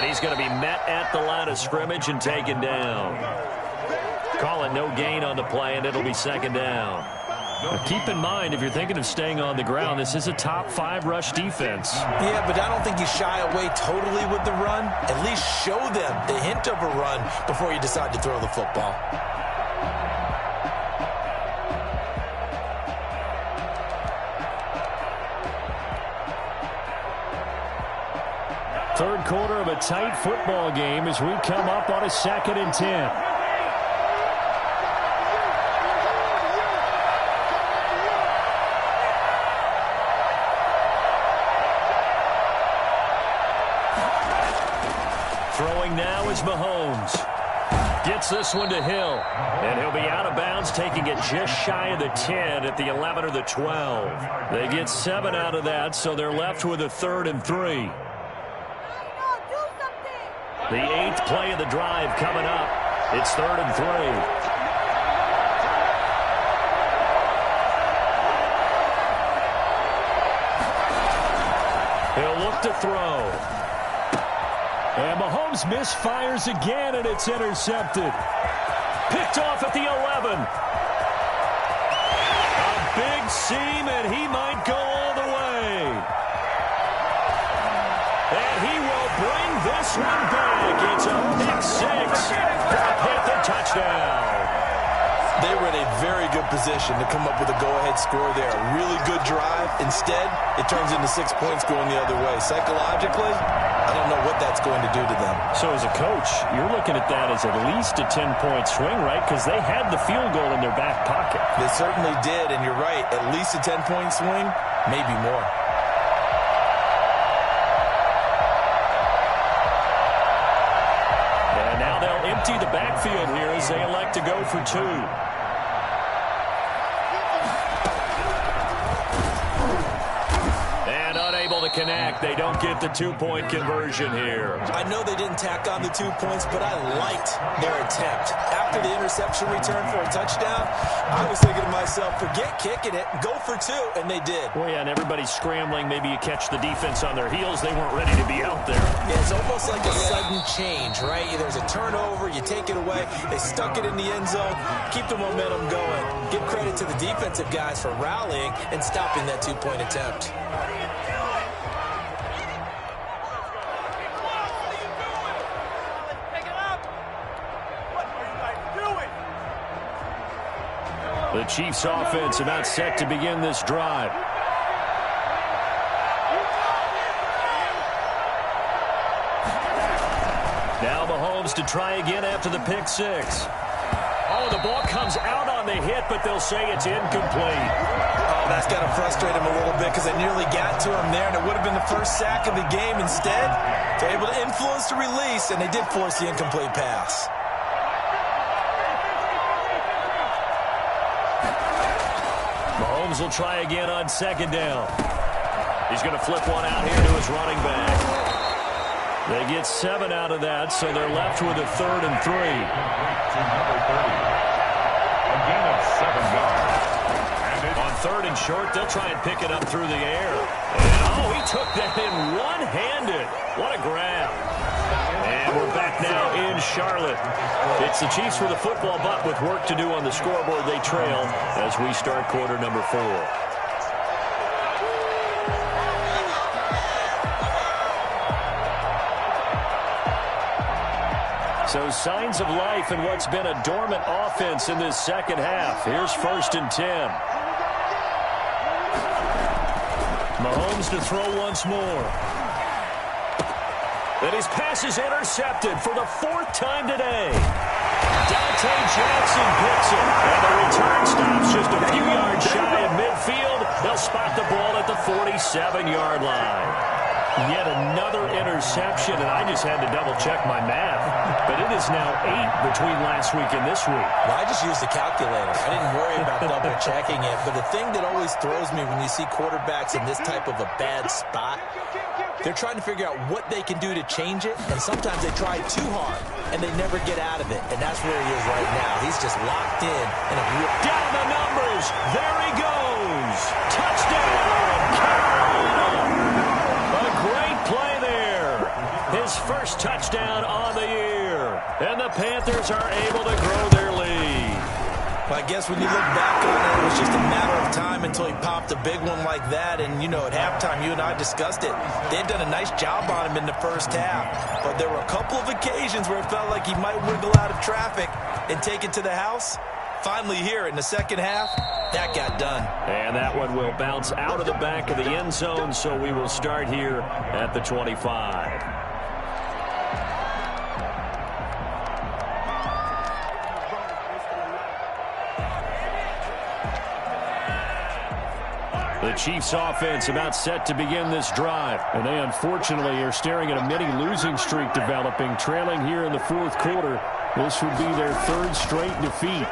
He's going to be met at the line of scrimmage and taken down. Call it no gain on the play, and it'll be 2nd down. Now keep in mind, if you're thinking of staying on the ground, this is a top 5 rush defense. Yeah, but I don't think you shy away totally with the run. At least show them the hint of a run before you decide to throw the football. Third quarter of a tight football game as we come up on a 2nd and 10. Throwing now is Mahomes. Gets this one to Hill. And he'll be out of bounds, taking it just shy of the 10 at the 11 or the 12. They get 7 out of that, so they're left with a 3rd and 3. The 8th play of the drive coming up. It's 3rd and 3. He'll look to throw. And Mahomes misfires again, and it's intercepted. Picked off at the 11. A big seam, and he might go all the way. And he will bring this one back. It's a pick 6. Hit the touchdown. They were in a very good position to come up with a go-ahead score there. A really good drive. Instead, it turns into 6 points going the other way. Psychologically, I don't know what that's going to do to them. So as a coach, you're looking at that as at least a 10-point swing, right? Because they had the field goal in their back pocket. They certainly did, and you're right. At least a 10-point swing, maybe more. They'll empty the backfield here as they elect to go for 2. And unable to connect. They don't get the 2-point conversion here. I know they didn't tack on the 2 points, but I liked their attempt. After the interception return for a touchdown, I was thinking to myself, forget kicking it, go for 2, and they did. Well, yeah, and everybody's scrambling. Maybe you catch the defense on their heels. They weren't ready to be out there. Yeah, it's almost like a sudden change, right? There's a turnover, you take it away. They stuck it in the end zone. Keep the momentum going. Give credit to the defensive guys for rallying and stopping that 2-point attempt. The Chiefs offense about set to begin this drive. Now Mahomes to try again after the pick 6. Oh, the ball comes out on the hit, but they'll say it's incomplete. Oh, that's got to frustrate him a little bit because they nearly got to him there, and it would have been the first sack of the game. Instead, they're able to influence the release, and they did force the incomplete pass. Mahomes will try again on 2nd down. He's going to flip one out here to his running back. They get 7 out of that, so they're left with a 3rd and 3. To number 30. A gain of 7 yards. On 3rd and short, they'll try and pick it up through the air. And, he took that in one-handed. What a grab. And we're back now in Charlotte. It's the Chiefs with the football, but with work to do on the scoreboard, they trail as we start quarter number 4. So signs of life in what's been a dormant offense in this second half. Here's 1st and 10. Mahomes to throw once more. And his pass is intercepted for the 4th time today. Dante Jackson picks it. And the return stops just a few yards shy of midfield. They'll spot the ball at the 47-yard line. Yet another interception, and I just had to double-check my math. But it is now 8 between last week and this week. Well, I just used the calculator. I didn't worry about double-checking it. But the thing that always throws me when you see quarterbacks in this type of a bad spot, they're trying to figure out what they can do to change it, and sometimes they try too hard, and they never get out of it. And that's where he is right now. He's just locked in a real... Down the numbers. There he goes. Touchdown, Carolina. A great play there. His first touchdown on the year. And the Panthers are able to grow their lead. Well, I guess when you look back on it, it was just a matter of time until he popped a big one like that. And, at halftime, you and I discussed it. They had done a nice job on him in the first half. But there were a couple of occasions where it felt like he might wiggle out of traffic and take it to the house. Finally here in the second half, that got done. And that one will bounce out of the back of the end zone, so we will start here at the 25. The Chiefs offense about set to begin this drive. And they unfortunately are staring at a mini losing streak developing, trailing here in the 4th quarter. This would be their 3rd straight defeat.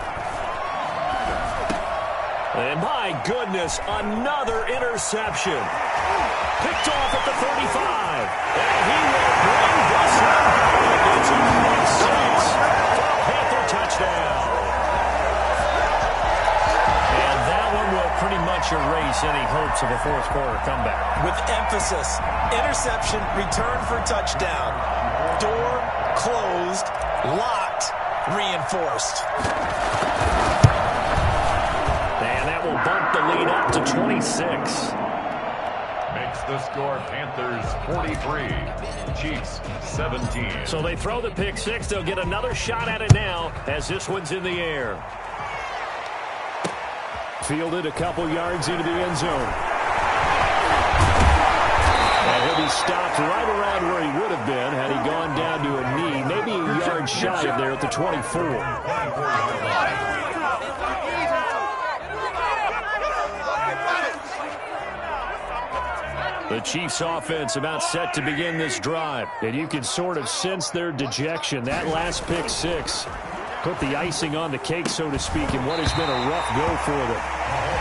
And my goodness, another interception. Picked off at the 35. And he will bring this one home. It's a pick 6 for a Panther touchdown. And that one will pretty much erase any hopes of a 4th quarter comeback. With emphasis, interception, return for touchdown. Door closed, locked, reinforced. And that will bump the lead up to 26. Makes the score Panthers 43, Chiefs 17. So they throw the pick 6. They'll get another shot at it now as this one's in the air. Fielded a couple yards into the end zone. And he'll be stopped right around where he would have been had he gone down to a knee, maybe a yard shy of there at the 24. The Chiefs offense about set to begin this drive. And you can sort of sense their dejection. That last pick 6 put the icing on the cake, so to speak, in what has been a rough go for them.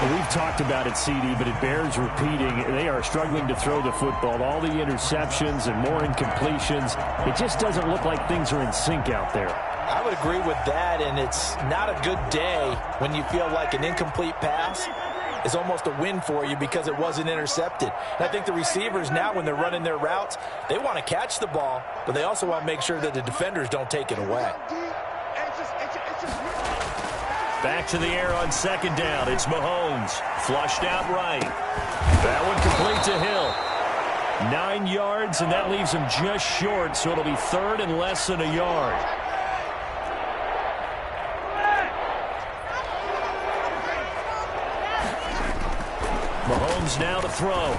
And we've talked about it, CD, but it bears repeating. They are struggling to throw the football. All the interceptions and more incompletions. It just doesn't look like things are in sync out there. I would agree with that, and it's not a good day when you feel like an incomplete pass is almost a win for you because it wasn't intercepted. And I think the receivers now, when they're running their routes, they want to catch the ball, but they also want to make sure that the defenders don't take it away. Back to the air on 2nd down. It's Mahomes. Flushed out right. That one complete to Hill. 9 yards, and that leaves him just short, so it'll be 3rd and less than a yard. Mahomes now to throw.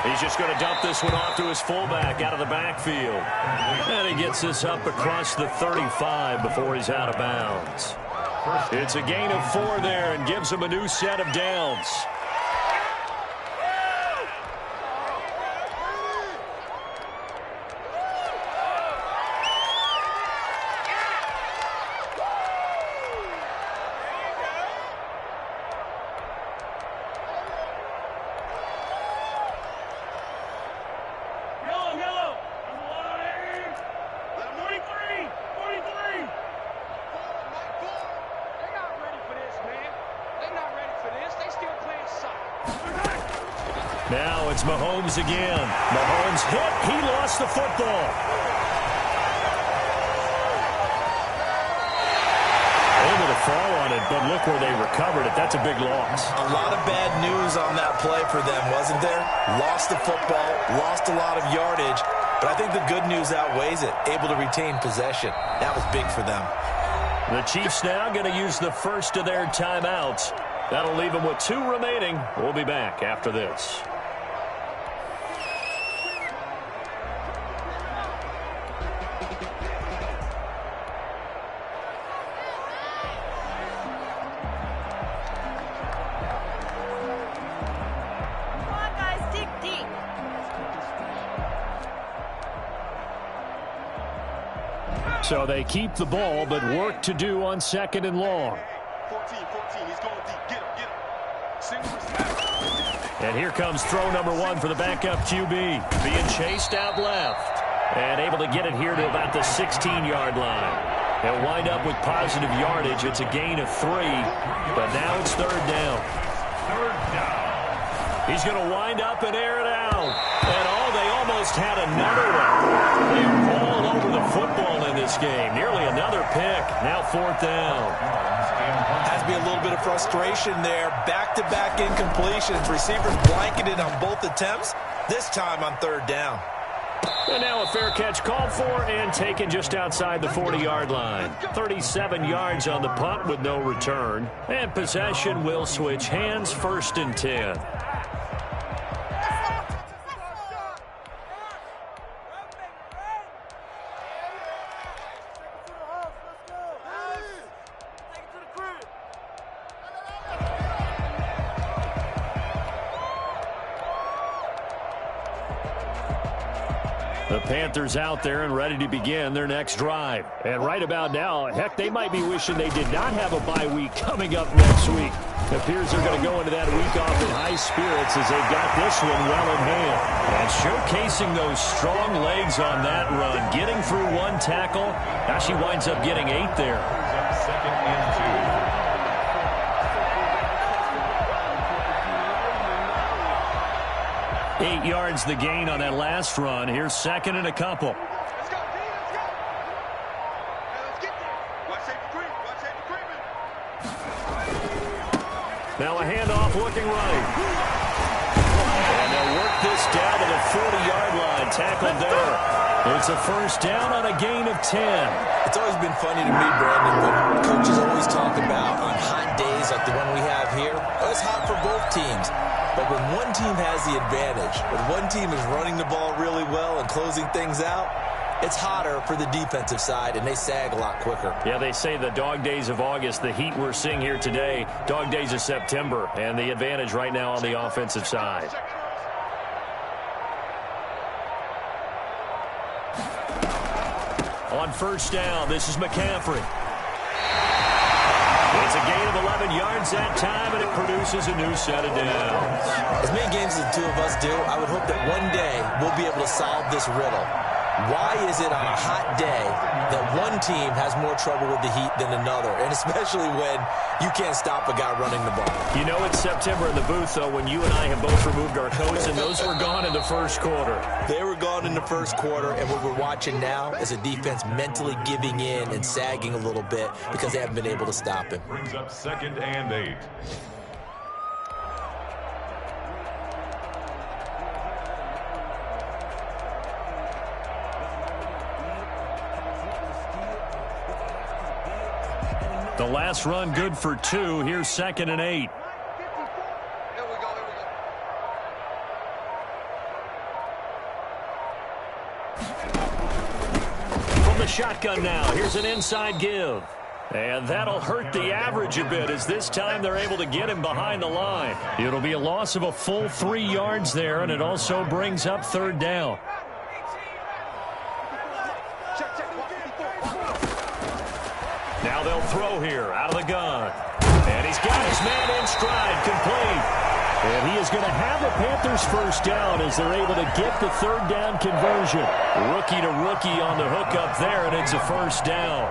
He's just going to dump this one off to his fullback out of the backfield. And he gets this up across the 35 before he's out of bounds. It's a gain of 4 there and gives him a new set of downs. Now it's Mahomes again. Mahomes hit. He lost the football. Able to fall on it, but look where they recovered it. That's a big loss. A lot of bad news on that play for them, wasn't there? Lost the football, lost a lot of yardage, but I think the good news outweighs it. Able to retain possession. That was big for them. The Chiefs now going to use the first of their timeouts. That'll leave them with 2 remaining. We'll be back after this. So they keep the ball, but work to do on 2nd and long. 14, he's going deep. Get him. And here comes throw number 1 for the backup QB. Being chased out left. And able to get it here to about the 16-yard line. They'll wind up with positive yardage. It's a gain of 3, but now it's 3rd down. He's going to wind up and air it out. And they almost had another one. They are all over the football in this game. Nearly another pick. Now 4th down. Has to be a little bit of frustration there. Back-to-back incompletions. Receivers blanketed on both attempts. This time on 3rd down. And now a fair catch called for and taken just outside the 40-yard line. 37 yards on the punt with no return. And possession will switch hands. 1st and 10. The Panthers out there and ready to begin their next drive. And right about now, heck, they might be wishing they did not have a bye week coming up next week. It appears they're going to go into that week off in high spirits as they've got this one well in hand. And showcasing those strong legs on that run, getting through 1 tackle. Now she winds up getting 8 there. 2nd and 2. 8 yards the gain on that last run. Here's 2nd and a couple. Let's go. Let's get there. Watch safety creep. Now a handoff looking right. And they'll work this down to the 40-yard line. Tackled there. It's a 1st down on a gain of 10. It's always been funny to me, Brandon, what coaches always talk about on hot days like the one we have here. It's hot for both teams. But when one team has the advantage, when one team is running the ball really well and closing things out, it's hotter for the defensive side, and they sag a lot quicker. Yeah, they say the dog days of August, the heat we're seeing here today, dog days of September, and the advantage right now on the offensive side. On 1st down, this is McCaffrey. It's a gain of 11 yards that time, and it produces a new set of downs. As many games as the two of us do, I would hope that one day we'll be able to solve this riddle. Why is it on a hot day that one team has more trouble with the heat than another, and especially when you can't stop a guy running the ball? You know it's September in the booth, though, when you and I have both removed our coats, and those were gone in the 1st quarter. They were gone in the 1st quarter, and what we're watching now is a defense mentally giving in and sagging a little bit because they haven't been able to stop him. Brings up 2nd and 8. The last run good for 2. Here's 2nd and 8. From the shotgun now, here's an inside give. And that'll hurt the average a bit as this time they're able to get him behind the line. It'll be a loss of a full 3 yards there, and it also brings up 3rd down. Now they'll throw here out of the gun. And he's got his man in stride, complete. And he is going to have the Panthers 1st down as they're able to get the 3rd down conversion. Rookie to rookie on the hook up there, and it's a 1st down.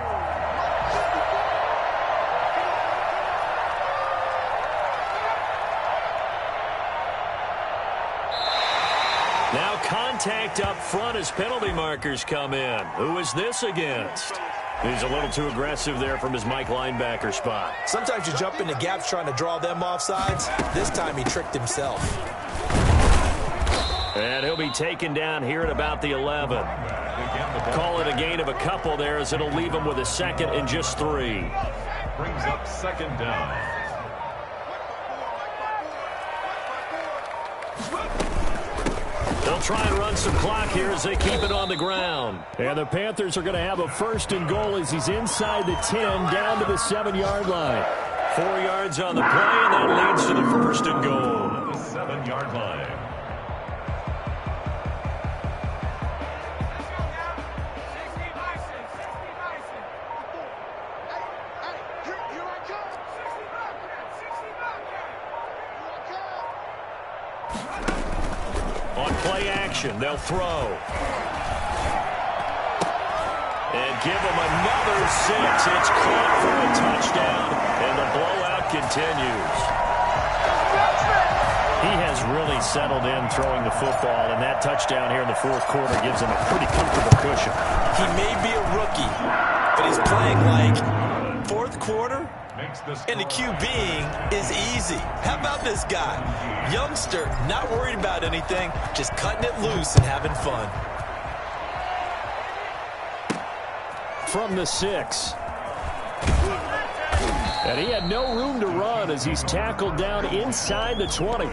contact up front as penalty markers come in. Who is this against? He's a little too aggressive there from his Mike linebacker spot. Sometimes you jump into gaps trying to draw them offsides. This time he tricked himself. And he'll be taken down here at about the 11. Call it a gain of a couple there as it'll leave him with a second and just 3. Brings up second down. They'll try and run some clock here as they keep it on the ground. And the Panthers are going to have a first and goal as he's inside the 10 down to the 7-yard line. 4 yards on the play, and that leads to the first and goal. The 7-yard line. On play action, they'll throw. And give him another 6. It's caught for a touchdown, and the blowout continues. He has really settled in throwing the football, and that touchdown here in the fourth quarter gives him a pretty comfortable cushion. He may be a rookie, but he's playing like fourth quarter. And the QBing is easy. How about this guy? Youngster, not worried about anything, just cutting it loose and having fun. From the 6. And he had no room to run as he's tackled down inside the 20.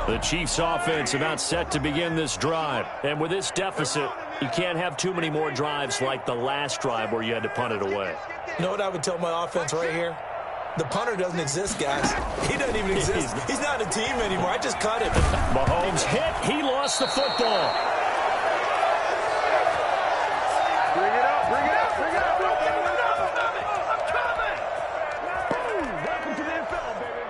The Chiefs offense about set to begin this drive. And with this deficit, you can't have too many more drives like the last drive where you had to punt it away. You know what I would tell my offense right here? The punter doesn't exist, guys. He doesn't even exist. He's not a team anymore. I just cut him. Mahomes hit. He lost the football. Bring it up, bring it up, bring it up. Welcome to the NFL, baby.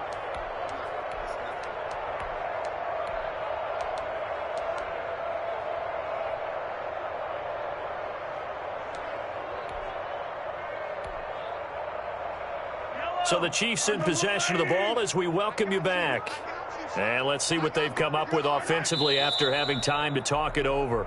So the Chiefs in possession of the ball as we welcome you back. And let's see what they've come up with offensively after having time to talk it over.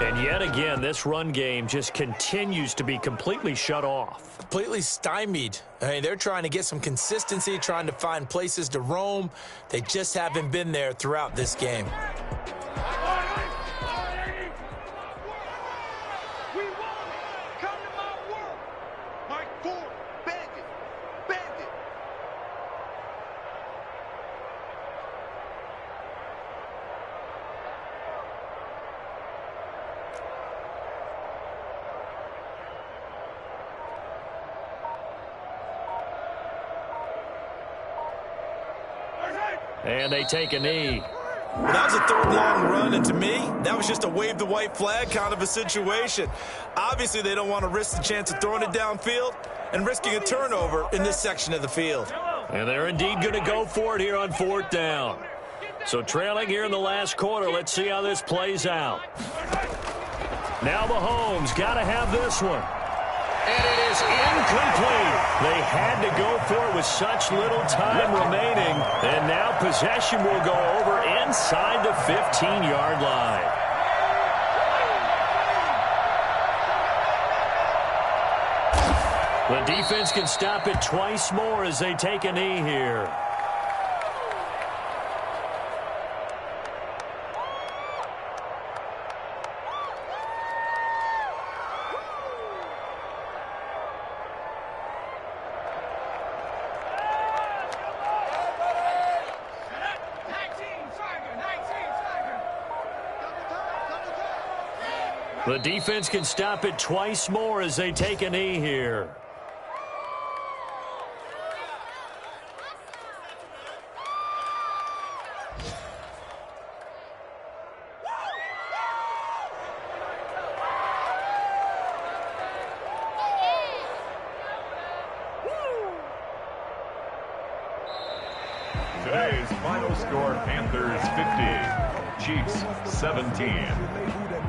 And yet again, this run game just continues to be completely shut off. Completely stymied. I mean, they're trying to get some consistency, trying to find places to roam. They just haven't been there throughout this game. We won. Come to my world. Mike Ford, bandit, bandit. And they take a knee. Well, that was a third long run, and to me, that was just a wave the white flag kind of a situation. Obviously, they don't want to risk the chance of throwing it downfield and risking a turnover in this section of the field. And they're indeed going to go for it here on fourth down. So trailing here in the last quarter, let's see how this plays out. Now Mahomes got to have this one. And it is incomplete. They had to go for it with such little time remaining. And now possession will go over inside the 15-yard line. The defense can stop it twice more as they take a knee here. The defense can stop it twice more as they take a knee here. Today's final score, Panthers 50, Chiefs 17.